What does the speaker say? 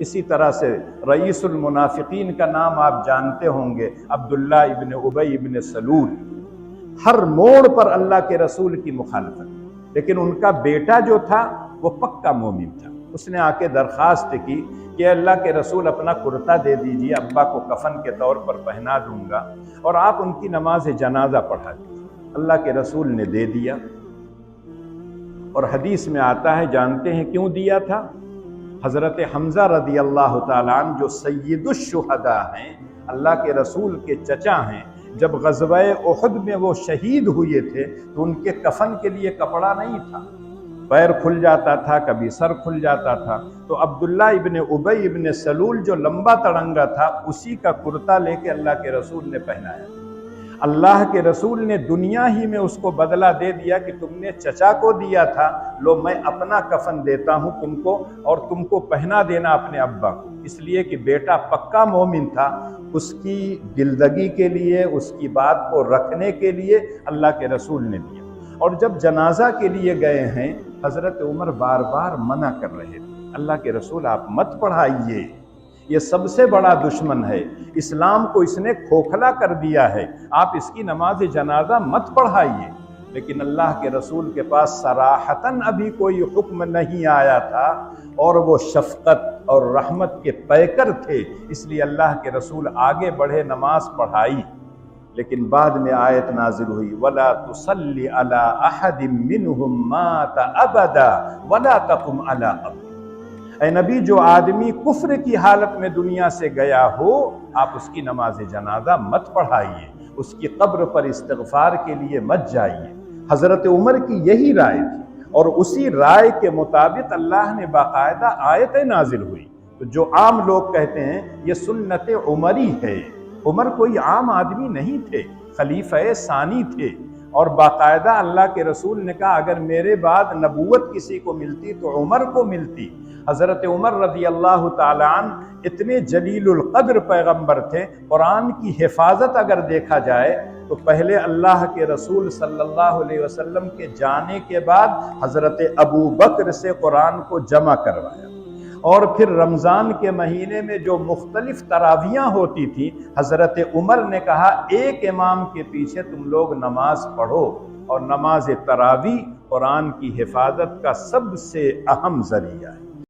اسی طرح سے رئیس المنافقین کا نام آپ جانتے ہوں گے، عبداللہ ابن ابی ابن سلول، ہر موڑ پر اللہ کے رسول کی مخالفت، لیکن ان کا بیٹا جو تھا وہ پکا مومن تھا۔ اس نے آ کے درخواست کی کہ اللہ کے رسول اپنا کرتا دے دیجیے، ابا کو کفن کے طور پر پہنا دوں گا اور آپ ان کی نماز جنازہ پڑھا دیجیے۔ اللہ کے رسول نے دے دیا، اور حدیث میں آتا ہے، جانتے ہیں کیوں دیا تھا؟ حضرت حمزہ رضی اللہ تعالیٰ عنہ جو سید الشہداء ہیں، اللہ کے رسول کے چچا ہیں، جب غزوہ احد میں وہ شہید ہوئے تھے تو ان کے کفن کے لیے کپڑا نہیں تھا، پیر کھل جاتا تھا، کبھی سر کھل جاتا تھا، تو عبداللہ ابن ابی ابن سلول جو لمبا تڑنگا تھا اسی کا کرتا لے کے اللہ کے رسول نے پہنایا۔ اللہ کے رسول نے دنیا ہی میں اس کو بدلہ دے دیا کہ تم نے چچا کو دیا تھا، لو میں اپنا کفن دیتا ہوں تم کو، اور تم کو پہنا دینا اپنے ابا کو، اس لیے کہ بیٹا پکا مومن تھا، اس کی دلدگی کے لیے، اس کی بات کو رکھنے کے لیے اللہ کے رسول نے دیا۔ اور جب جنازہ کے لیے گئے ہیں، حضرت عمر بار بار منع کر رہے تھے، اللہ کے رسول آپ مت پڑھائیے، یہ سب سے بڑا دشمن ہے، اسلام کو اس نے کھوکھلا کر دیا ہے، آپ اس کی نماز جنازہ مت پڑھائیے۔ لیکن اللہ کے رسول کے پاس صراحتاً ابھی کوئی حکم نہیں آیا تھا، اور وہ شفقت اور رحمت کے پیکر تھے، اس لیے اللہ کے رسول آگے بڑھے، نماز پڑھائی۔ لیکن بعد میں آیت نازل ہوئی، وَلَا تُصَلِّ عَلَىٰ أَحَدٍ مِّنْهُمْ مَاتَ أَبَدًا وَلَا تَقُمْ عَلَىٰ قَبْرِهِ۔ اے نبی، جو آدمی کفر کی حالت میں دنیا سے گیا ہو، آپ اس کی نماز جنازہ مت پڑھائیے، اس کی قبر پر استغفار کے لیے مت جائیے۔ حضرت عمر کی یہی رائے تھی، اور اسی رائے کے مطابق اللہ نے باقاعدہ آیتیں نازل ہوئی۔ تو جو عام لوگ کہتے ہیں یہ سنت عمری ہے، عمر کوئی عام آدمی نہیں تھے، خلیفہ ثانی تھے، اور باقاعدہ اللہ کے رسول نے کہا اگر میرے بعد نبوت کسی کو ملتی تو عمر کو ملتی۔ حضرت عمر رضی اللہ تعالیٰ عنہ اتنے جلیل القدر پیغمبر تھے، قرآن کی حفاظت اگر دیکھا جائے تو پہلے اللہ کے رسول صلی اللہ علیہ وسلم کے جانے کے بعد حضرت ابو بکر سے قرآن کو جمع کروایا، اور پھر رمضان کے مہینے میں جو مختلف تراویحاں ہوتی تھیں، حضرت عمر نے کہا ایک امام کے پیچھے تم لوگ نماز پڑھو، اور نماز تراویح قرآن کی حفاظت کا سب سے اہم ذریعہ ہے۔